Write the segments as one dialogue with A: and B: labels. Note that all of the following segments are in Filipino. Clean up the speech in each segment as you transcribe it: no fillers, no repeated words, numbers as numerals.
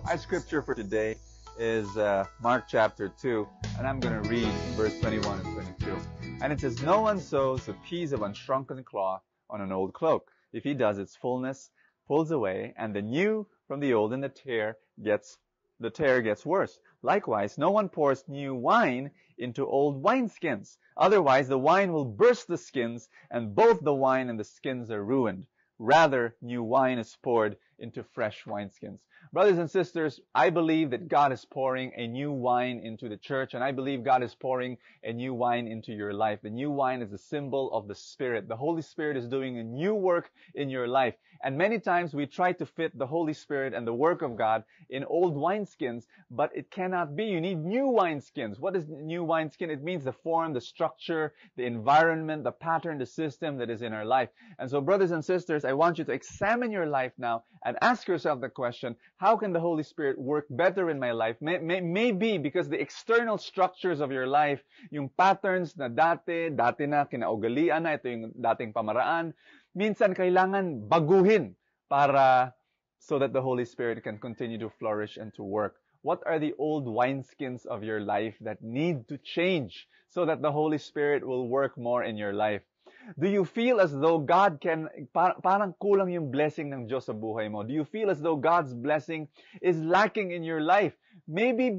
A: Our scripture for today is Mark chapter 2, and I'm going to read verse 21 and 22. And it says, "No one sews a piece of unshrunken cloth on an old cloak. If he does, its fullness pulls away, and the new from the old, and the tear gets worse. Likewise, no one pours new wine into old wineskins. Otherwise, the wine will burst the skins, and both the wine and the skins are ruined. Rather, new wine is poured into fresh wineskins." Brothers and sisters, I believe that God is pouring a new wine into the church, and I believe God is pouring a new wine into your life. The new wine is a symbol of the Spirit. The Holy Spirit is doing a new work in your life. And many times we try to fit the Holy Spirit and the work of God in old wineskins, but it cannot be. You need new wineskins. What is new wineskin? It means the form, the structure, the environment, the pattern, the system that is in our life. And so, brothers and sisters, I want you to examine your life now and ask yourself the question, how can the Holy Spirit work better in my life? Maybe because the external structures of your life, yung patterns na dati na, kinaugalian na, ito yung dating pamaraan, minsan kailangan baguhin para so that the Holy Spirit can continue to flourish and to work. What are the old wineskins of your life that need to change so that the Holy Spirit will work more in your life? Do you feel as though God parang kulang yung blessing ng Diyos sa buhay mo? Do you feel as though God's blessing is lacking in your life? Maybe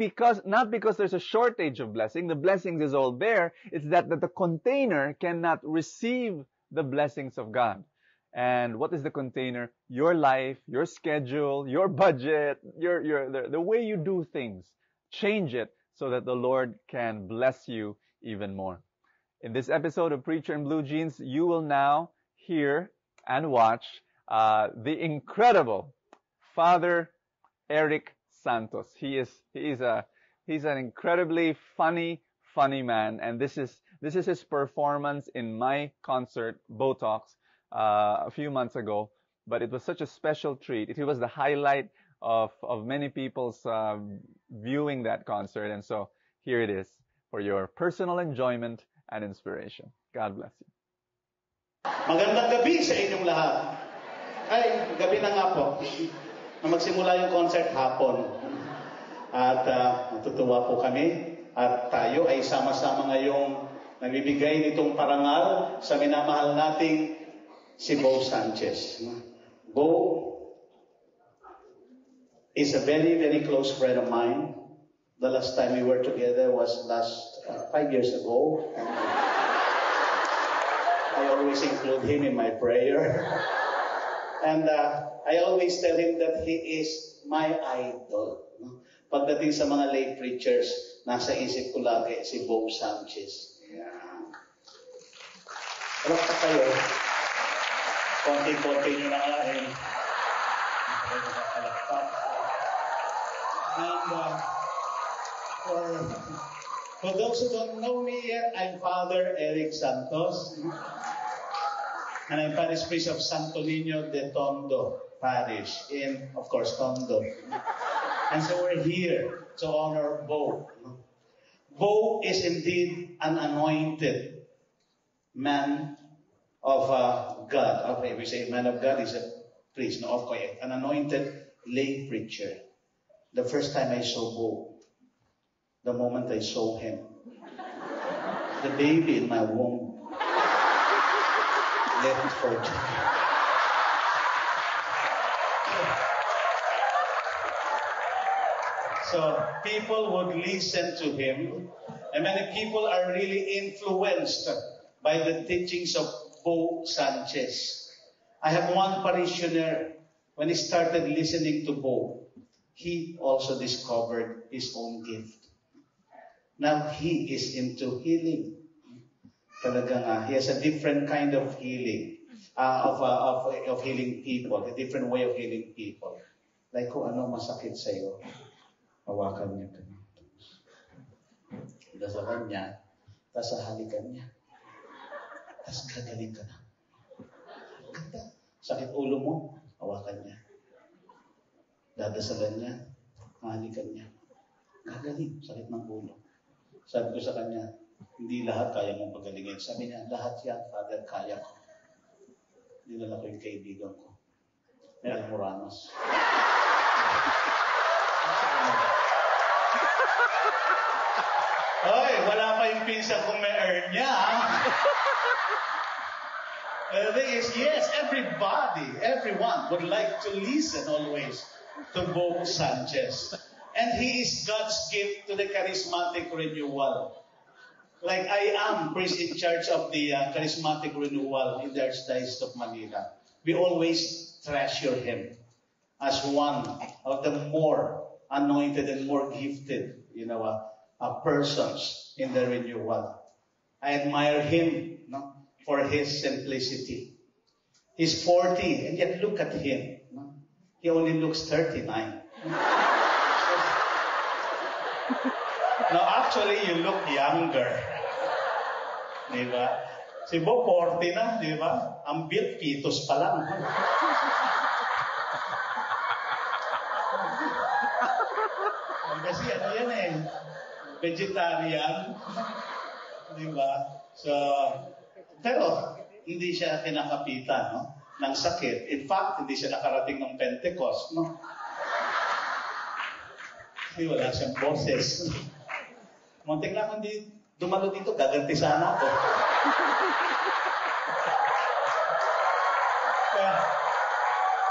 A: not because there's a shortage of blessing. The blessings is all there. It's that the container cannot receive the blessings of God. And what is the container? Your life, your schedule, your budget, the way you do things. Change it so that the Lord can bless you even more. In this episode of Preacher in Blue Jeans, you will now hear and watch the incredible Father Eric Santos. He's an incredibly funny man, and this is his performance in my concert Botox a few months ago. But it was such a special treat. It was the highlight of many people's viewing that concert, and so here it is for your personal enjoyment and inspiration. God bless you.
B: Magandang gabi sa inyong lahat. Ay, gabi na nga po. Na magsimula yung concert hapon. At natutuwa po kami. At tayo ay sama-sama ngayong namibigay nitong parangal sa minamahal nating si Bo Sanchez. Bo is a very, very close friend of mine. The last time we were together was 5 years ago. I always include him in my prayer. And I always tell him that he is my idol. Pagdating sa mga lay preachers, nasa isip ko lagi si Bo Sanchez. Yeah. Harap pa kayo. Konti-konti nyo na kalahin. And for those who don't know me yet, I'm Father Eric Santos. And I'm parish priest of Santo Niño de Tondo Parish in, of course, Tondo. And so we're here to honor Bo. Bo is indeed an anointed man of God. Okay, we say man of God is a priest. No, of course, an anointed lay preacher. The first time I saw Bo, the moment I saw him, the baby in my womb leapt for joy. So people would listen to him, and many people are really influenced by the teachings of Bo Sanchez. I have one parishioner, when he started listening to Bo, he also discovered his own gift. Now he is into healing. Talagang he has a different kind of healing, of healing people, a different way of healing people. Like kung ano masakit sa iyo, hawakan niyo ito. Dasalan niya, tapos halikan niya. Tapos gagaling ka na. Ganda. Sakit ulo mo, hawakan niya. Dadasalan niya, halikan niya. Gagaling, sakit ng ulo. Sabi ko sa kanya, hindi lahat kaya mong pagalingin. Sabi niya, lahat yan, Father, kaya ko. Dinala ko yung kaibigan ko. May Almoranos. Hoy, wala pa yung pinsan kung may earn niya. The thing is, yes, everyone would like to listen always to Bo Sanchez. And he is God's gift to the charismatic renewal. Like I am priest in charge of the charismatic renewal in the Archdiocese of Manila. We always treasure him as one of the more anointed and more gifted, persons in the renewal. I admire him for his simplicity. He's 40, and yet look at him. He only looks 39. Now, actually, you look younger. Diba? Si Bo, 40 na, diba? Ang built fetus pa lang. Kasi ano yan eh, vegetarian. Diba? So, pero, hindi siya kinakapitan, no? Ng sakit. In fact, hindi siya nakarating ng Pentecost, no? Kasi wala siyang boses. Muntik lang hindi dumalo dito, gaganti sana ako.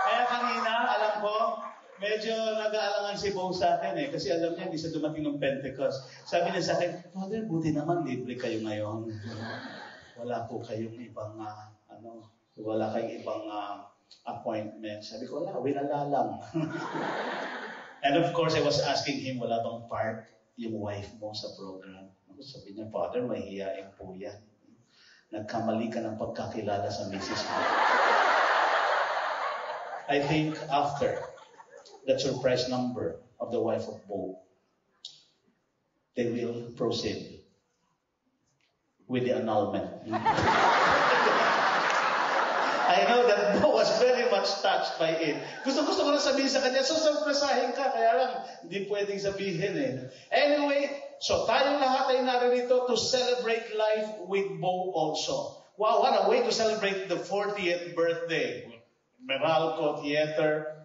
B: Kaya kanina, alam ko, medyo nag-aalangan si Bo sa akin eh. Kasi alam niya, hindi siya dumating ng Pentecost. Sabi niya sa akin, Father, buti naman, libre kayo ngayon. Wala po kayong ibang, wala kayong ibang appointment. Sabi ko, wala lang. And of course, I was asking him, wala bang part yung wife mo sa program? Sabi niya, Father, mahihiyain po yan. Nagkamali ka ng pagkakilala sa misis mo. I think after the surprise number of the wife of Bo, they will proceed with the annulment. I know that Bo was very much touched by it. Gusto ko na sabihin sa kanya, surpresahin ka, kaya lang, hindi pwedeng sabihin eh. Anyway, so tayong lahat ay naririto to celebrate life with Bo also. Wow, what a way to celebrate the 40th birthday. Meralco Theater.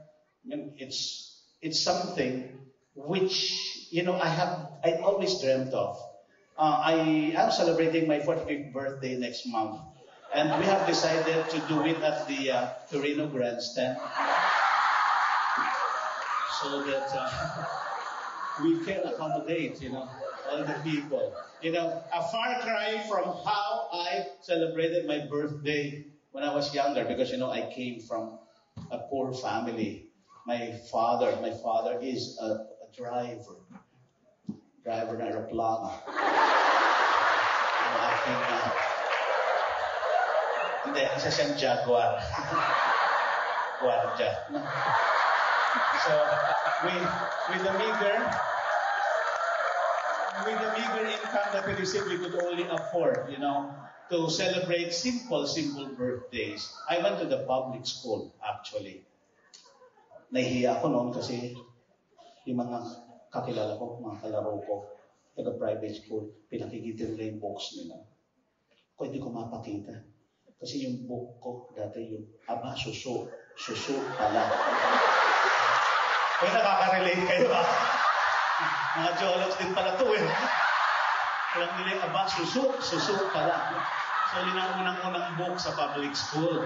B: It's something which, I always dreamt of. I am celebrating my 45th birthday next month. And we have decided to do it at the Torino Grandstand. So that we can accommodate, all the people. A far cry from how I celebrated my birthday when I was younger. Because, I came from a poor family. My father is a driver ng aeroplano. Hindi, isa siyang Jaguar. Guardia. So, with the meager income that we received, we could only afford, to celebrate simple birthdays. I went to the public school, actually. Nahihiya ako noon kasi yung mga kakilala ko, mga kalaro ko, taga-private school, pinakikitin nila yung books nila. Ako hindi ko mapakita. Kasi yung book ko, dati yung susu pala. Kaya nakaka-relate kayo Mga geologs din pala to eh. Alam nila yung susu pala. So yun ang unang-unang book sa public school.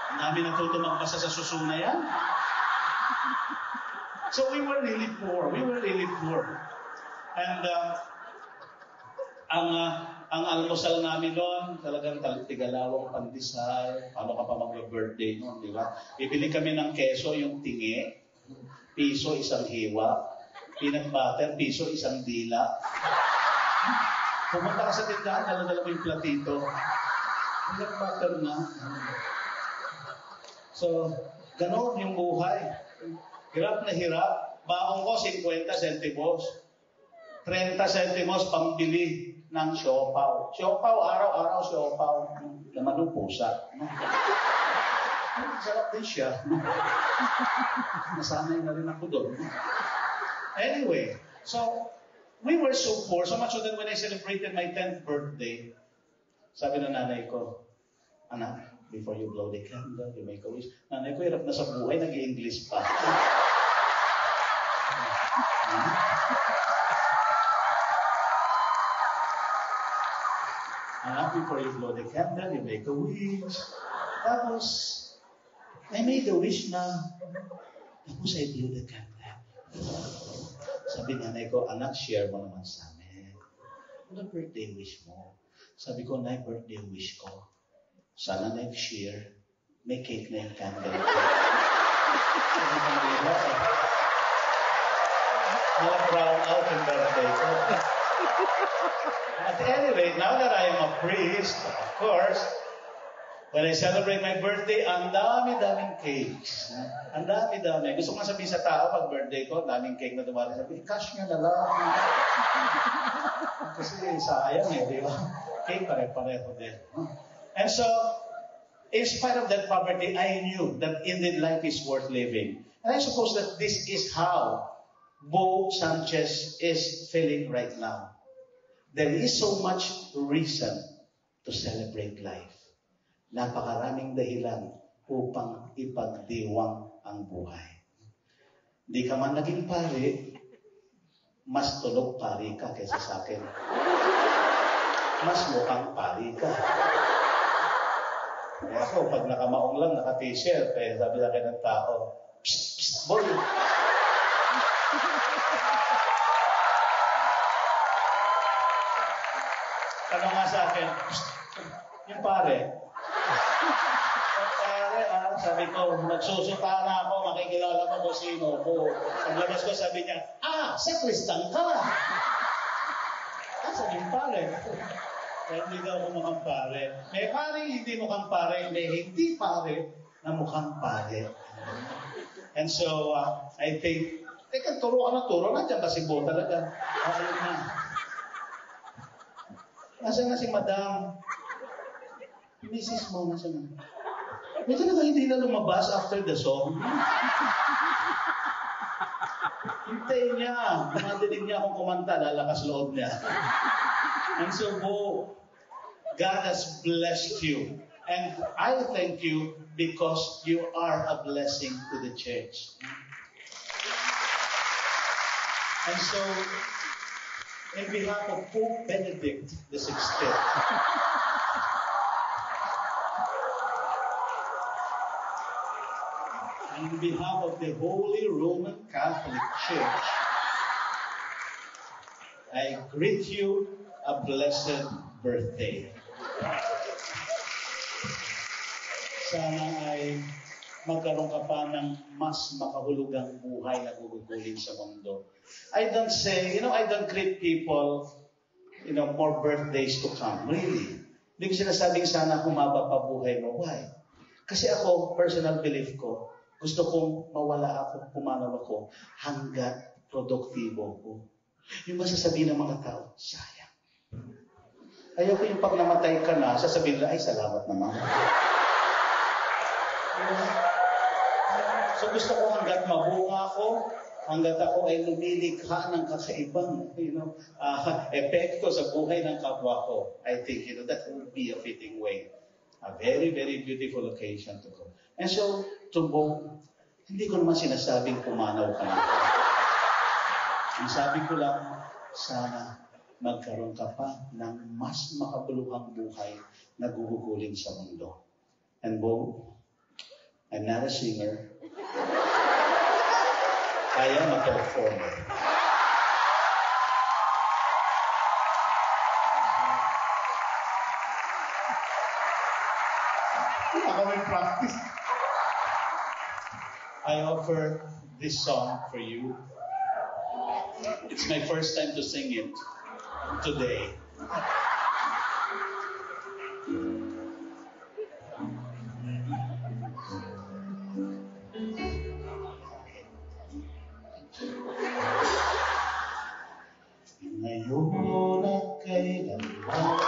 B: Ang dami natuto magbasa sa susu na yan. So we were really poor. And ang almusal namin noon, talagang tigalawang pandesal. Paano ka pa mag-birthday noon, di ba? Bibili kami ng keso, yung tingi, piso, isang hiwa, peanut butter, piso, isang dila. Pumunta ka sa tindahan, dala-dala mo yung platito. Peanut butter na. So, ganoon yung buhay. Hirap na hirap. Baong ko, 50 centimos. 30 centimos pambili ng siopaw. Siopaw, araw-araw siopaw. Laman ng pusa. Sarap din siya. Nasanay na rin ako doon. Anyway, so, we were so poor, so much so that when I celebrated my 10th birthday, sabi ng nanay ko, anak, before you blow the candle, you make a wish. Nanay ko, hirap na sa buhay, nag-i-English pa. Anak, before you blow the candle, you make a wish. Tapos, I made a wish na. Tapos I blew the candle. Sabi nanay ko, anak, share mo naman sa amin. Ano birthday wish mo? Sabi ko, nay, birthday wish ko. Sana next year, may cake na yung candle. Sabi ko, diba? Brown out yung birthday ko. At anyway, now that I am a priest, of course, when I celebrate my birthday, ang dami-daming cakes. Ang dami-dami. Gusto ko nga sabihin sa tao pag birthday ko, daming cake na dumali. Sabi, cash nyo na lang. Kasi sayang di ba? Cake pare-pareho din. And so, in spite of that poverty, I knew that indeed life is worth living. And I suppose that this is how Bo Sanchez is feeling right now. There is so much reason to celebrate life. Napakaraming dahilan upang ipagdiwang ang buhay. Di ka man naging pari, mas tulog pari ka kaysa sa akin. Mas mukhang pari ka. Kaya ako, pag nakamaong lang, naka-t-shirt, kaya sabi sa akin ng tao, psst, psst, boy. Tanong nga sa akin, yung pare, sabi ko, nagsusuta na ako, makikilala mo kung sino ko. Paglabas ko, sabi niya, sakristan ka. Sabi yung pare. Kaya hindi daw ako mukhang pare. May pare, hindi mukhang pare. May hindi pare na mukhang pare. And so, I think, teka, turo ka na turo. Nandiyan ba si Bo talaga? Ayun na. Nasaan na si Madam? Mrs. mo, nasaan na? May talaga hindi na lumabas after the song. Hintayin niya. Madinig niya akong kumanta, lalakas loob niya. And so, Bo, God has blessed you. And I thank you because you are a blessing to the church. And so, in behalf of Pope Benedict XVI, on behalf of the Holy Roman Catholic Church, I greet you a blessed birthday. Sana ay magkaroon ka pa ng mas makahulugang buhay na gugugulin sa mundo. I don't say, I don't greet people, more birthdays to come. Really. Hindi ko sinasabing sana humaba pa buhay mo. Why? Kasi ako, personal belief ko, gusto kong mawala ako, pumanaw ako, hanggat produktibo ko. Yung masasabihin ng mga tao, sayang. Ayoko yung pag namatay ka na, sasabihin nila, ay, salamat naman. So gusto ko hanggat mabunga ako, hanggat ako ay lumilikha ng kakaibang, epekto sa buhay ng kapwa ko. I think, that would be a fitting way. A very, very beautiful occasion to go. And so, Bo, hindi ko naman sinasabing pumanaw ka na. Ang sabi ko lang, sana magkaroon ka pa ng mas makabuluhang buhay na gugugulin sa mundo. And Bo, I'm not a singer. I am a performer. Practice. I offer this song for you. It's my first time to sing it today. Ngayon at kailanman,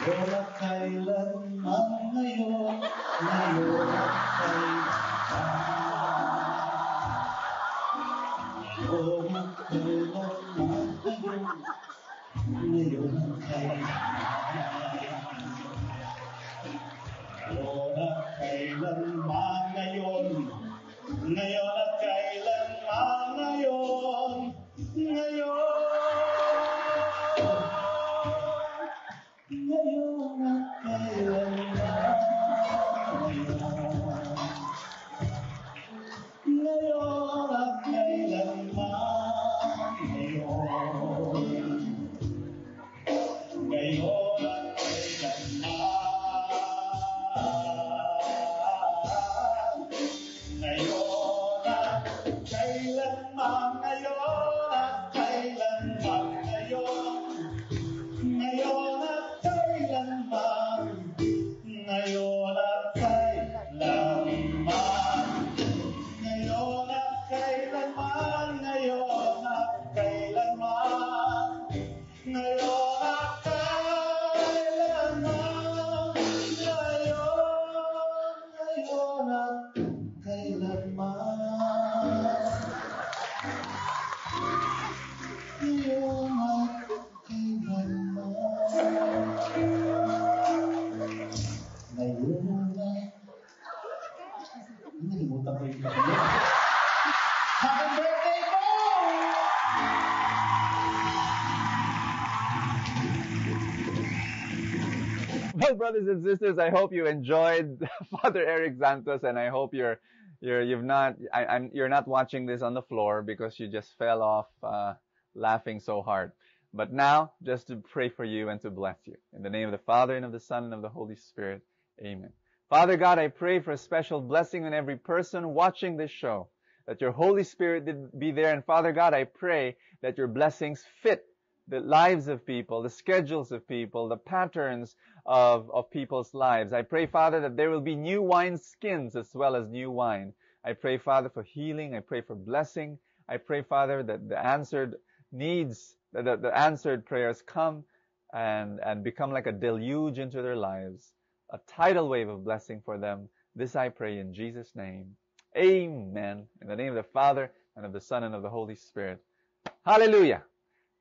B: ngayon at kailanman, ngayon at kailanman, ngayon at kailanman, ngayon at kailanman, ngayon at kailanman, ngayon.
A: Well, brothers and sisters, I hope you enjoyed Father Eric Santos, and I hope you're not watching this on the floor because you just fell off laughing so hard. But now, just to pray for you and to bless you. In the name of the Father, and of the Son, and of the Holy Spirit. Amen. Father God, I pray for a special blessing on every person watching this show, that your Holy Spirit did be there. And Father God, I pray that your blessings fit the lives of people, the schedules of people, the patterns of people's lives. I pray, Father, that there will be new wine skins as well as new wine. I pray, Father, for healing. I pray for blessing. I pray, Father, that the answered needs, the answered prayers come and become like a deluge into their lives, a tidal wave of blessing for them. This I pray in Jesus' name. Amen. In the name of the Father, and of the Son, and of the Holy Spirit. Hallelujah.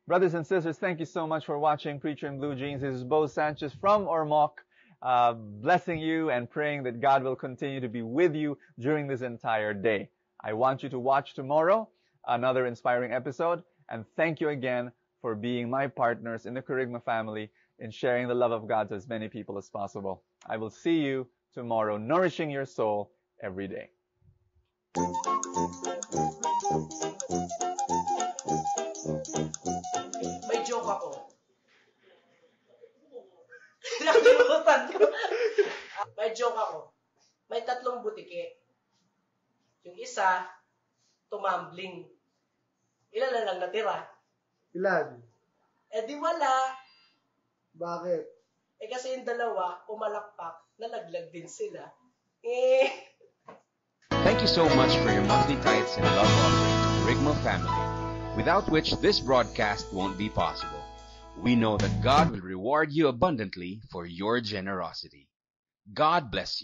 A: Brothers and sisters, thank you so much for watching Preacher in Blue Jeans. This is Bo Sanchez from Ormoc, blessing you and praying that God will continue to be with you during this entire day. I want you to watch tomorrow another inspiring episode, and thank you again for being my partners in the Kerygma family in sharing the love of God to as many people as possible. I will see you tomorrow, nourishing your soul every day.
C: May joke ako. Nakalimutan ko. May joke ako. May 3 butike. Yung isa, tumambling. Ilan na lang natira?
D: Ilan?
C: Eh di wala.
D: Bakit?
C: Eh kasi yung dalawa, pumalakpak, nalaglag din sila.
E: Thank you so much for your monthly tithes and love offering to Kerygma family, without which this broadcast won't be possible. We know that God will reward you abundantly for your generosity. God bless you.